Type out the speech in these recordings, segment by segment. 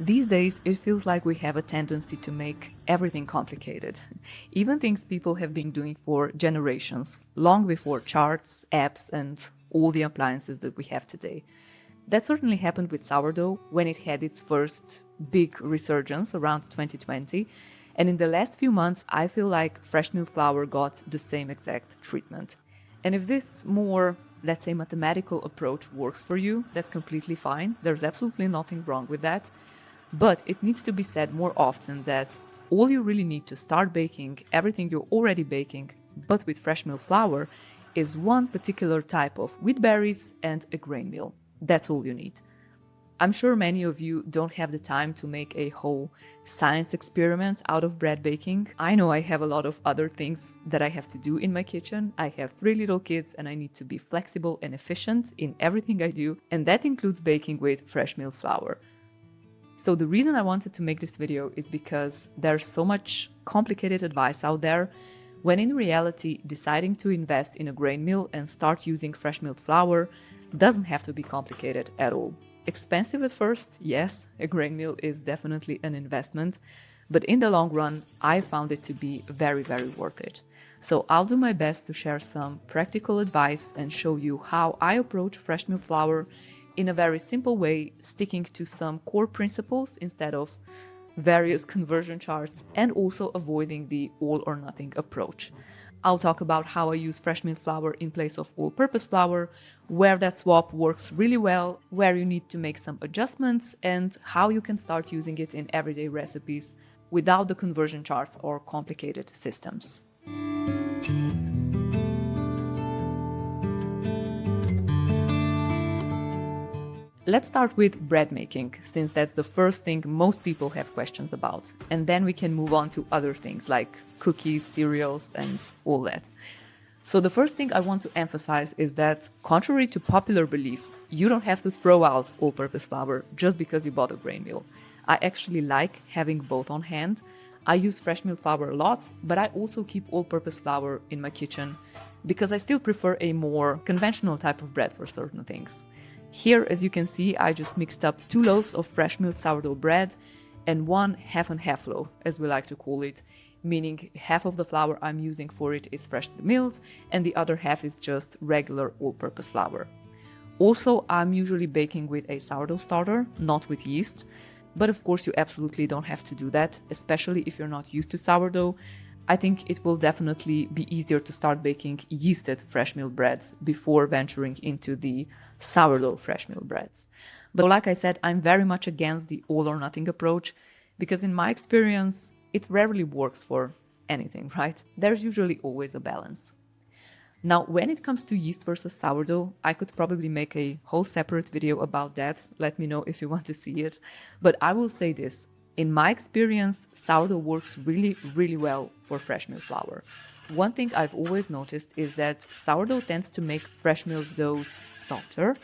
These days, it feels like we have a tendency to make everything complicated. Even things people have been doing for generations, long before charts, apps, and all the appliances that we have today. That certainly happened with sourdough when it had its first big resurgence around 2020. And in the last few months, I feel like fresh milk flour got the same exact treatment. And if this more, let's say, mathematical approach works for you, that's completely fine. There's absolutely nothing wrong with that. But it needs to be said more often that all you really need to start baking everything you're already baking, but with fresh milk flour, is one particular type of wheat berries and a grain mill. That's all you need. I'm sure many of you don't have the time to make a whole science experiment out of bread baking. I know I have a lot of other things that I have to do in my kitchen. I have 3 little kids and I need to be flexible and efficient in everything I do, and that includes baking with fresh milk flour. So the reason I wanted to make this video is because there's so much complicated advice out there, when in reality deciding to invest in a grain mill and start using fresh milk flour doesn't have to be complicated at all. Expensive at first, yes, a grain mill is definitely an investment, but in the long run, I found it to be very, very worth it. So I'll do my best to share some practical advice and show you how I approach fresh milk flour in a very simple way, sticking to some core principles instead of various conversion charts, and also avoiding the all or nothing approach. I'll talk about how I use fresh milk flour in place of all-purpose flour, where that swap works really well, where you need to make some adjustments, and how you can start using it in everyday recipes without the conversion charts or complicated systems. Let's start with bread making, since that's the first thing most people have questions about, and then we can move on to other things like cookies, cereals, and all that. So the first thing I want to emphasize is that, contrary to popular belief, you don't have to throw out all-purpose flour just because you bought a grain mill. I actually like having both on hand. I use fresh milk flour a lot, but I also keep all-purpose flour in my kitchen because I still prefer a more conventional type of bread for certain things. Here, as you can see, I just mixed up 2 loaves of fresh milled sourdough bread and 1 half and half loaf, as we like to call it, meaning half of the flour I'm using for it is freshly milled and the other half is just regular all-purpose flour. Also, I'm usually baking with a sourdough starter, not with yeast, but of course you absolutely don't have to do that, especially if you're not used to sourdough. I think it will definitely be easier to start baking yeasted fresh milled breads before venturing into the sourdough fresh milled breads. But like I said, I'm very much against the all or nothing approach because in my experience, it rarely works for anything, right? There's usually always a balance. Now, when it comes to yeast versus sourdough, I could probably make a whole separate video about that. Let me know if you want to see it. But I will say this. In my experience, sourdough works really, really well for fresh milk flour. One thing I've always noticed is that sourdough tends to make fresh milk doughs softer.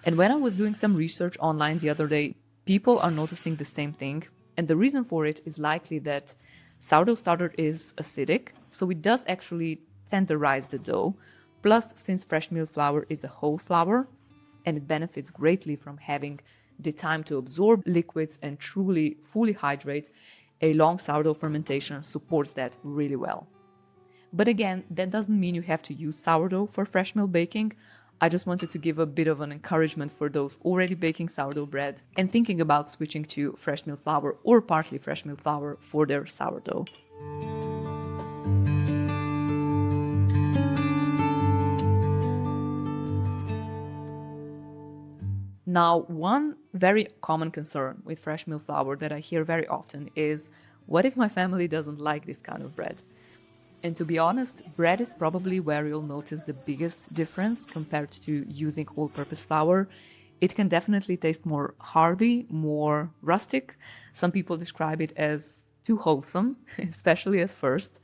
And when I was doing some research online the other day, people are noticing the same thing. And the reason for it is likely that sourdough starter is acidic, so it does actually tenderize the dough. Plus, since fresh milk flour is a whole flour, and it benefits greatly from having the time to absorb liquids and truly fully hydrate, a long sourdough fermentation supports that really well. But again, that doesn't mean you have to use sourdough for fresh milk baking. I just wanted to give a bit of an encouragement for those already baking sourdough bread and thinking about switching to fresh milk flour or partly fresh milk flour for their sourdough. Now, one very common concern with fresh milk flour that I hear very often is, what if my family doesn't like this kind of bread? And to be honest, bread is probably where you'll notice the biggest difference compared to using all-purpose flour. It can definitely taste more hearty, more rustic. Some people describe it as too wholesome, especially at first.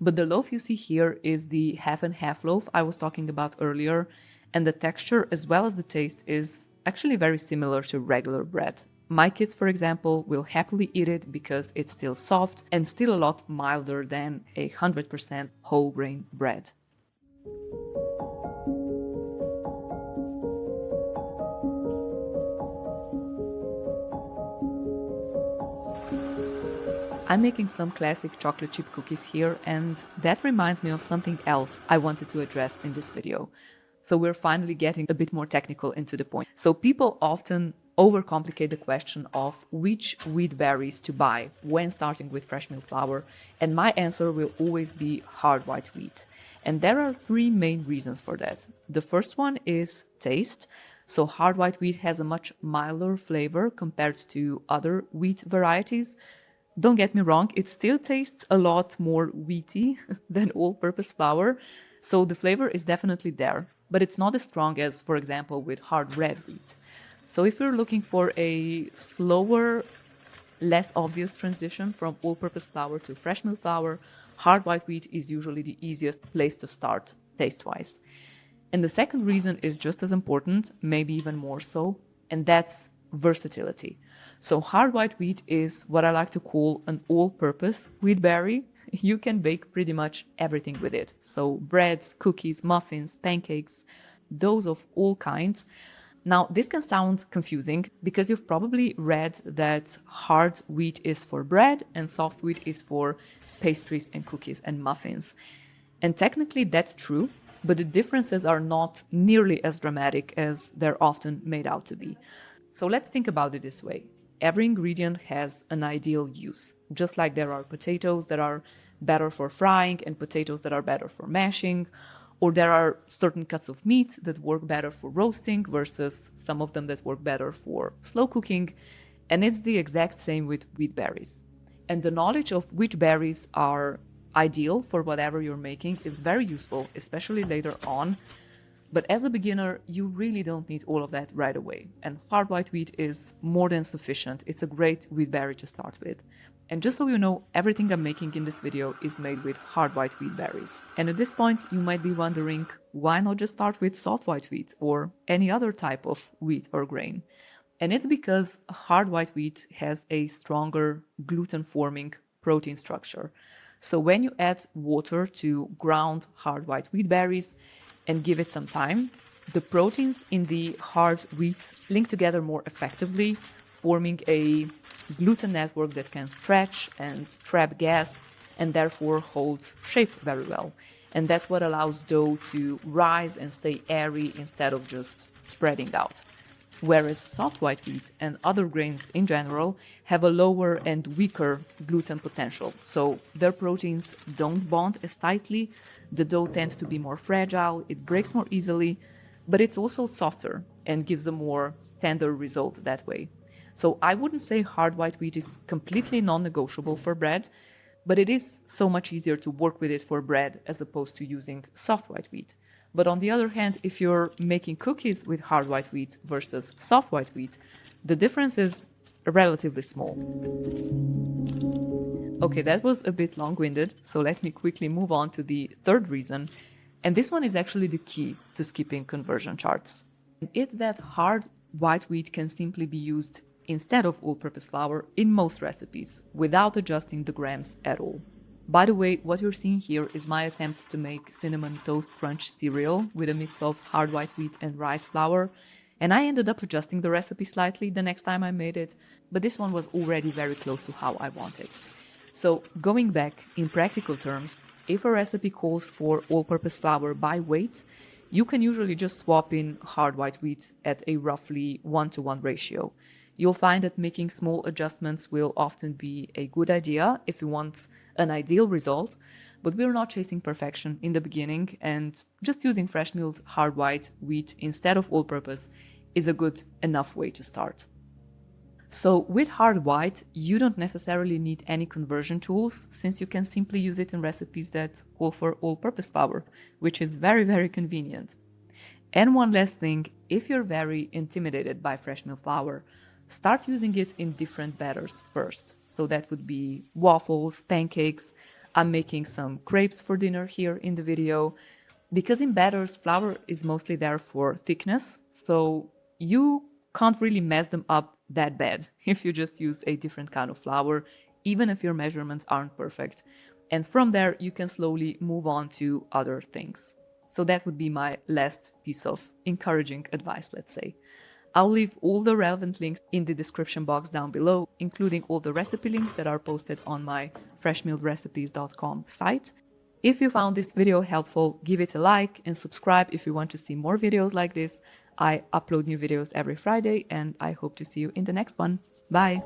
But the loaf you see here is the half and half loaf I was talking about earlier, and the texture as well as the taste is actually very similar to regular bread. My kids, for example, will happily eat it because it's still soft and still a lot milder than 100% whole grain bread. I'm making some classic chocolate chip cookies here, and that reminds me of something else I wanted to address in this video. So we're finally getting a bit more technical into the point. So people often overcomplicate the question of which wheat berries to buy when starting with fresh milk flour, and my answer will always be hard white wheat. And there are three main reasons for that. The first one is taste. So hard white wheat has a much milder flavor compared to other wheat varieties. Don't get me wrong, it still tastes a lot more wheaty than all-purpose flour, so the flavor is definitely there, but it's not as strong as, for example, with hard red wheat. So if you're looking for a slower, less obvious transition from all-purpose flour to fresh milk flour, hard white wheat is usually the easiest place to start, taste-wise. And the second reason is just as important, maybe even more so, and that's versatility. So hard white wheat is what I like to call an all-purpose wheat berry. You can bake pretty much everything with it. So breads, cookies, muffins, pancakes, doughs of all kinds. Now, this can sound confusing because you've probably read that hard wheat is for bread and soft wheat is for pastries and cookies and muffins. And technically that's true, but the differences are not nearly as dramatic as they're often made out to be. So let's think about it this way. Every ingredient has an ideal use, just like there are potatoes that are better for frying and potatoes that are better for mashing, or there are certain cuts of meat that work better for roasting versus some of them that work better for slow cooking, and it's the exact same with wheat berries. And the knowledge of which berries are ideal for whatever you're making is very useful, especially later on. But as a beginner, you really don't need all of that right away. And hard white wheat is more than sufficient. It's a great wheat berry to start with. And just so you know, everything I'm making in this video is made with hard white wheat berries. And at this point, you might be wondering, why not just start with soft white wheat or any other type of wheat or grain? And it's because hard white wheat has a stronger gluten-forming protein structure. So when you add water to ground hard white wheat berries, and give it some time, the proteins in the hard wheat link together more effectively, forming a gluten network that can stretch and trap gas and therefore holds shape very well. And that's what allows dough to rise and stay airy instead of just spreading out. Whereas soft white wheat and other grains in general have a lower and weaker gluten potential, so their proteins don't bond as tightly, the dough tends to be more fragile, it breaks more easily, but it's also softer and gives a more tender result that way. So I wouldn't say hard white wheat is completely non-negotiable for bread, but it is so much easier to work with it for bread as opposed to using soft white wheat. But on the other hand, if you're making cookies with hard white wheat versus soft white wheat, the difference is relatively small. Okay, that was a bit long-winded, so let me quickly move on to the third reason. And this one is actually the key to skipping conversion charts. It's that hard white wheat can simply be used instead of all-purpose flour in most recipes without adjusting the grams at all. By the way, what you're seeing here is my attempt to make cinnamon toast crunch cereal with a mix of hard white wheat and rice flour, and I ended up adjusting the recipe slightly the next time I made it, but this one was already very close to how I wanted. So going back, in practical terms, if a recipe calls for all-purpose flour by weight, you can usually just swap in hard white wheat at a roughly 1-to-1 ratio. You'll find that making small adjustments will often be a good idea if you want an ideal result, but we're not chasing perfection in the beginning, and just using fresh milled hard white wheat instead of all-purpose is a good enough way to start. So with hard white, you don't necessarily need any conversion tools, since you can simply use it in recipes that call for all-purpose flour, which is very, very convenient. And one last thing, if you're very intimidated by fresh milled flour, start using it in different batters first. So that would be waffles, pancakes. I'm making some crepes for dinner here in the video. Because in batters, flour is mostly there for thickness, so you can't really mess them up that bad if you just use a different kind of flour, even if your measurements aren't perfect. And from there, you can slowly move on to other things. So that would be my last piece of encouraging advice, let's say. I'll leave all the relevant links in the description box down below, including all the recipe links that are posted on my freshmilledrecipes.com site. If you found this video helpful, give it a like and subscribe if you want to see more videos like this. I upload new videos every Friday and I hope to see you in the next one. Bye!